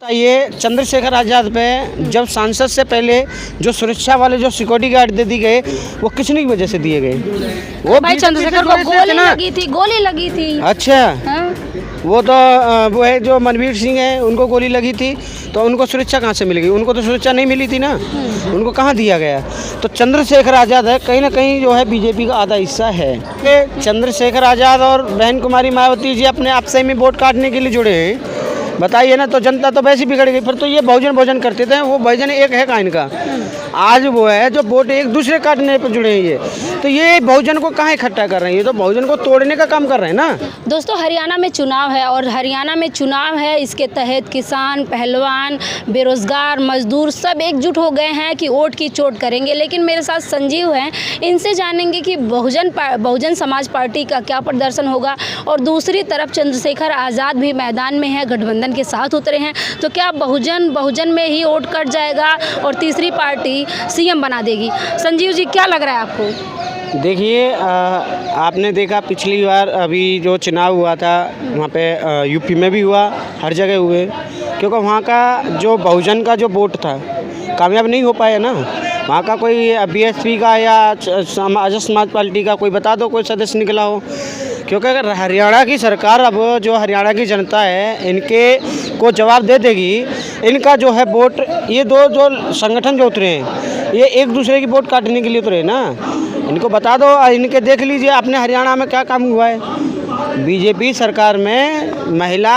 बताइए, चंद्रशेखर आज़ाद पे जब सांसद से पहले जो सुरक्षा वाले जो सिक्योरिटी गार्ड दे दी गए, वो किसनी वजह से दिए गए? वो भाई चंद्रशेखर को गोली लगी थी। अच्छा, हाँ? वो तो वो है जो मनवीर सिंह है, उनको गोली लगी थी, तो उनको सुरक्षा कहाँ से मिलेगी? उनको तो सुरक्षा नहीं मिली थी ना, उनको कहाँ दिया गया? तो चंद्रशेखर आज़ाद है कहीं ना कहीं जो है बीजेपी का आधा हिस्सा है। चंद्रशेखर आज़ाद और बहन कुमारी मायावती जी अपने आपसे में वोट काटने के लिए जुड़े हैं, बताइए ना। तो जनता तो वैसे बिगड़ गई। फिर तो ये बहुजन करते थे, वो बहुजन एक है का इनका। आज वो है जो वोट एक दूसरे काटने पर जुड़े हैं, तो ये बहुजन को कहाँ इकट्ठा कर रहे हैं? ये तो बहुजन को तोड़ने का काम कर रहे हैं ना। दोस्तों, हरियाणा में चुनाव है और हरियाणा में चुनाव है, इसके तहत किसान, पहलवान, बेरोजगार, मजदूर सब एकजुट हो गए हैं कि वोट की चोट करेंगे। लेकिन मेरे साथ संजीव हैं, इनसे जानेंगे कि बहुजन समाज पार्टी का क्या प्रदर्शन होगा। और दूसरी तरफ चंद्रशेखर आज़ाद भी मैदान में है, गठबंधन के साथ उतरे हैं। तो क्या बहुजन में ही वोट कट जाएगा और तीसरी पार्टी सीएम बना देगी? संजीव जी, क्या लग रहा है आपको? देखिए, आपने देखा पिछली बार अभी जो चुनाव हुआ था वहाँ पे यूपी में भी हुआ, हर जगह हुए, क्योंकि वहाँ का जो बहुजन का जो वोट था कामयाब नहीं हो पाया ना। वहाँ का कोई बीएसपी का या आज़ाद समाज पार्टी का कोई बता दो कोई सदस्य निकला हो। क्योंकि अगर हरियाणा की सरकार, अब जो हरियाणा की जनता है, इनके को जवाब दे देगी, इनका जो है वोट, ये दो जो संगठन जो उतरे हैं, ये एक दूसरे की वोट काटने के लिए उतरे ना। इनको बता दो, इनके देख लीजिए अपने हरियाणा में क्या काम हुआ है। बीजेपी सरकार में महिला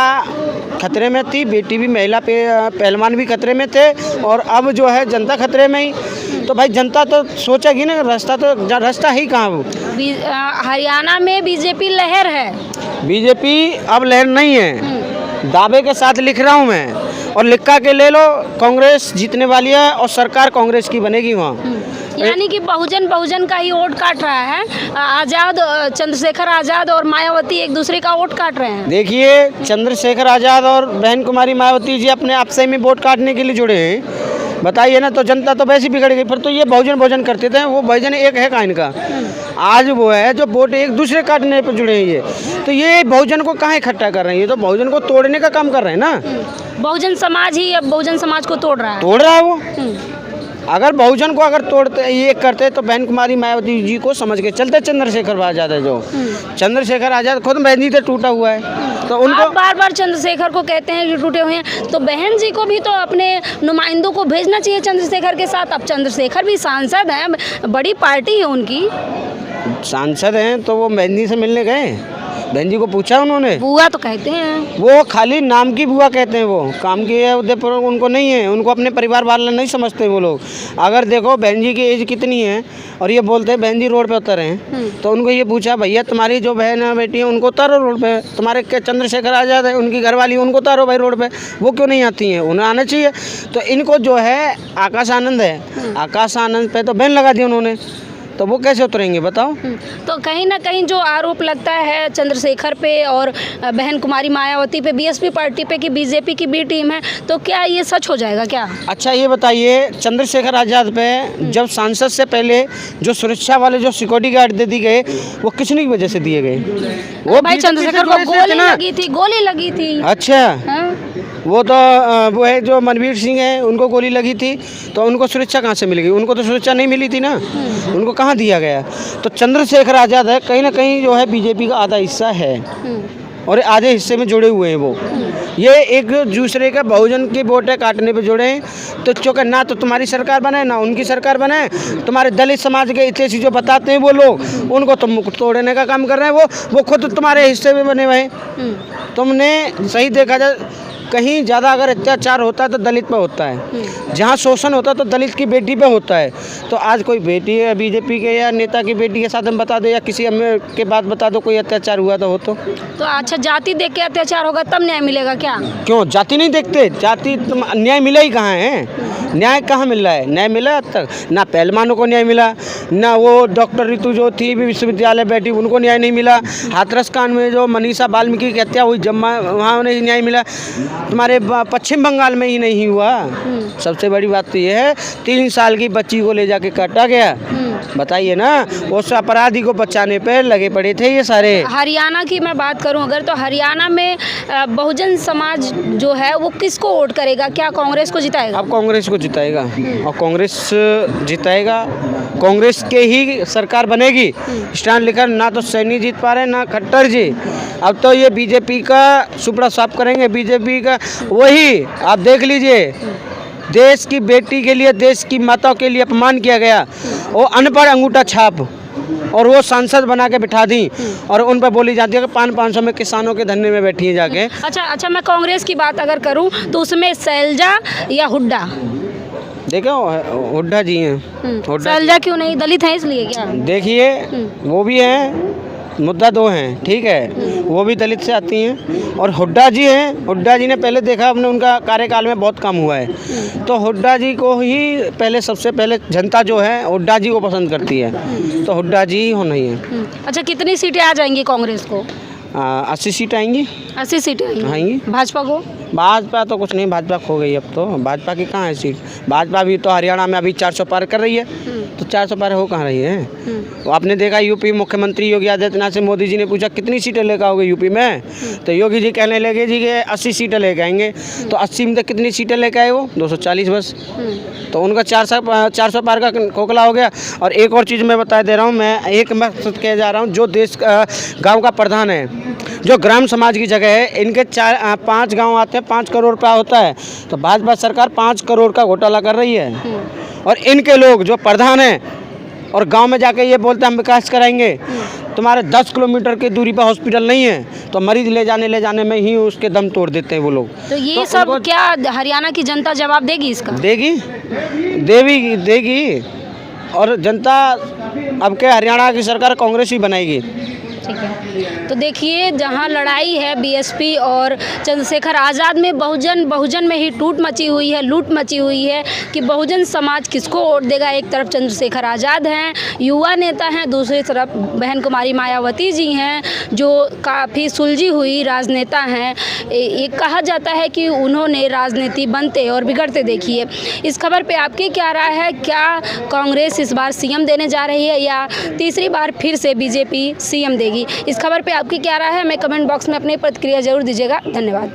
खतरे में थी, बेटी भी, महिला पहलवान भी खतरे में थे, और अब जो है जनता खतरे में ही। तो भाई जनता तो सोचेगी ना, रास्ता ही कहाँ वो। हरियाणा में बीजेपी लहर है। बीजेपी अब लहर नहीं है, दावे के साथ लिख रहा हूँ मैं, और लिखा के ले लो, कांग्रेस जीतने वाली है और सरकार कांग्रेस की बनेगी वहाँ। यानी कि बहुजन का ही वोट काट रहा है। आज़ाद, चंद्रशेखर आज़ाद और मायावती एक दूसरे का वोट काट रहे हैं। देखिए, चंद्रशेखर आज़ाद और बहन कुमारी मायावती जी अपने आपसे में वोट काटने के लिए जुड़े हैं, बताइए ना। तो जनता तो वैसे बिगड़ गई। फिर तो ये बहुजन करते थे, वो बहुजन एक है का इनका। आज वो है जो वोट एक दूसरे काटने पर जुड़े हैं, तो ये बहुजन को कहाँ इकट्ठा कर रहे हैं? ये तो बहुजन को तोड़ने का काम कर रहे हैं ना। बहुजन समाज ही अब बहुजन समाज को तोड़ रहा है वो। अगर बहुजन को अगर तोड़ते ये करते तो बहन कुमारी मायावती जी को समझ के चलते। चंद्रशेखर आज़ाद है जो, चंद्रशेखर आज़ाद खुद बहन जी से टूटा हुआ है, तो उनको बार बार चंद्रशेखर को कहते हैं कि टूटे हुए हैं, तो बहन जी को भी तो अपने नुमाइंदों को भेजना चाहिए चंद्रशेखर के साथ। अब चंद्रशेखर भी सांसद हैं, बड़ी पार्टी है उनकी। सांसद हैं तो वो बहन जी से मिलने गए? बहन जी को पूछा उन्होंने? बुआ तो कहते हैं, वो खाली नाम की बुआ कहते हैं, वो काम की है उनको नहीं है। उनको अपने परिवार वाले नहीं समझते वो लोग। अगर देखो बहन जी की एज कितनी है और ये बोलते हैं बहन जी रोड पे उतर हैं, तो उनको ये पूछा, भैया तुम्हारी जो बहन बेटी है उनको उतारो रोड पे। तुम्हारे चंद्रशेखर आज़ाद है, उनकी घरवाली, उनको उतारो भाई रोड पे। वो क्यों नहीं आती हैं? उन्हें आना चाहिए। तो इनको जो है आकाश आनंद है, आकाश आनंद पे तो बैन लगा दिया उन्होंने, तो वो कैसे उतरेंगे बताओ? तो कहीं ना कहीं जो आरोप लगता है चंद्रशेखर पे और बहन कुमारी मायावती पे, बीएसपी पार्टी पे, कि बीजेपी की बी टीम है, तो क्या ये सच हो जाएगा क्या? अच्छा, ये बताइए, चंद्रशेखर आज़ाद पे जब सांसद से पहले जो सुरक्षा वाले जो सिक्योरिटी गार्ड दे दी गए, वो किसनी वजह से दिए गए? वो भाई चंद्रशेखर को गोली लगी थी। अच्छा, वो तो वो है जो मनवीर सिंह है, उनको गोली लगी थी, तो उनको सुरक्षा कहाँ से मिलेगी? उनको तो सुरक्षा नहीं मिली थी ना, उनको कहाँ दिया गया? तो चंद्रशेखर आज़ाद है कहीं ना कहीं जो है बीजेपी का आधा हिस्सा है, और आधे हिस्से में जुड़े हुए हैं वो। ये एक दूसरे का बहुजन की वोटें काटने पे जुड़े हैं। तो चूँकि ना तो तुम्हारी सरकार बने ना उनकी सरकार बने, तुम्हारे दलित समाज के इतिहास जो बताते हैं वो लोग, उनको तुम तोड़ने का काम कर रहे हैं। वो खुद तुम्हारे हिस्से में बने हुए हैं। तुमने सही देखा जाए, कहीं ज़्यादा अगर अत्याचार होता है तो दलित पे होता है, जहाँ शोषण होता है तो दलित की बेटी पे होता है। तो आज कोई बेटी है बीजेपी के या नेता की बेटी के साथ हम बता दो, या किसी के बात बता दो कोई अत्याचार हुआ तो हो तो अच्छा, जाति देख के अत्याचार होगा तब न्याय मिलेगा क्या? क्यों जाति नहीं देखते? जाति न्याय मिला ही कहाँ है? न्याय कहाँ मिल रहा है? न्याय मिला अब तक? ना पहलवानों को न्याय मिला, ना वो डॉक्टर ऋतु जो थी विश्वविद्यालय बैठी उनको न्याय नहीं मिला। हाथरस कांड में जो मनीषा वाल्मीकि की हत्या हुई, जब वहाँ उन्हें न्याय मिला। तुम्हारे पश्चिम बंगाल में ही नहीं हुआ। सबसे बड़ी बात तो ये है, 3 साल की बच्ची को ले जाके काटा गया, बताइए ना, उस अपराधी को बचाने पे लगे पड़े थे ये सारे। हरियाणा की मैं बात करूं अगर, तो हरियाणा में बहुजन समाज जो है वो किसको वोट करेगा? क्या कांग्रेस को जिताएगा? अब कांग्रेस को जिताएगा, और कांग्रेस जिताएगा, कांग्रेस के ही सरकार बनेगी। स्टैंड लेकर ना तो सैनी जीत पा रहे, ना खट्टर जी। अब तो ये बीजेपी का सुपड़ा साफ करेंगे, बीजेपी का वही आप देख लीजिए। देश की बेटी के लिए, देश की माताओं के लिए अपमान किया गया, वो अनपढ़ अंगूठा छाप, और वो सांसद बना के बिठा दी, और उन पर बोली जाती है कि 500 में किसानों के धरने में बैठी है जाके। अच्छा, मैं कांग्रेस की बात अगर करूं तो उसमें शैलजा या हुड्डा? देखो हुड्डा जी हैं। शैलजा क्यों नहीं? दलित हैं इसलिए क्या? देखिए वो भी हैं, मुद्दा दो हैं, ठीक है, वो भी दलित से आती हैं, और हुड्डा जी हैं। हुड्डा जी ने पहले देखा हमने, उनका कार्यकाल में बहुत काम हुआ है, तो हुड्डा जी को ही पहले, सबसे पहले जनता जो है हुड्डा जी को पसंद करती है, तो हुड्डा जी ही होना ही है। अच्छा, कितनी सीटें आ जाएंगी कांग्रेस को? 80 सीट आएंगी। 80 सीटें आएंगी। भाजपा को? भाजपा तो कुछ नहीं, भाजपा खो गई अब तो। भाजपा की कहाँ है सीट? भाजपा भी तो हरियाणा में अभी 400 पार कर रही है, तो 400 पार हो कहाँ रही है? वो आपने देखा यूपी मुख्यमंत्री योगी आदित्यनाथ से मोदी जी ने पूछा कितनी सीटें लेकर आओगे यूपी में, तो योगी जी कहने लगे जी कि 80 सीटें लेकर आएंगे, तो 80 में कितनी सीटें लेकर आए वो? 240 बस। तो उनका 400 पार का खोखला हो गया। और एक और चीज़ मैं बता दे रहा हूँ, मैं एक मकसद कह जा रहा हूँ, जो देश गाँव का प्रधान है, जो ग्राम समाज की जगह है, इनके 5 गांव आते हैं, 5 करोड़ रुपया होता है, तो भाजपा सरकार 5 करोड़ का घोटाला कर रही है। और इनके लोग जो प्रधान हैं और गांव में जाके ये बोलते हैं हम विकास कराएंगे, तुम्हारे 10 किलोमीटर की दूरी पर हॉस्पिटल नहीं है, तो मरीज ले जाने में ही उसके दम तोड़ देते हैं वो लोग। तो ये सब क्या हरियाणा की जनता जवाब देगी इसका? देगी, और जनता अब के हरियाणा की सरकार कांग्रेस ही बनाएगी। ठीक है, तो देखिए जहां लड़ाई है बीएसपी और चंद्रशेखर आज़ाद में, बहुजन में ही टूट मची हुई है, लूट मची हुई है कि बहुजन समाज किसको वोट देगा। एक तरफ चंद्रशेखर आज़ाद हैं, युवा नेता हैं, दूसरी तरफ बहन कुमारी मायावती जी हैं, जो काफ़ी सुलझी हुई राजनेता हैं। ये कहा जाता है कि उन्होंने राजनीति बनते और बिगड़ते देखी है। इस खबर पे आपकी क्या राय है? क्या कांग्रेस इस बार सीएम देने जा रही है, या तीसरी बार फिर से बीजेपी सीएम देगी? इस खबर पे आपकी क्या राय है? हमें कमेंट बॉक्स में अपनी प्रतिक्रिया जरूर दीजिएगा। धन्यवाद।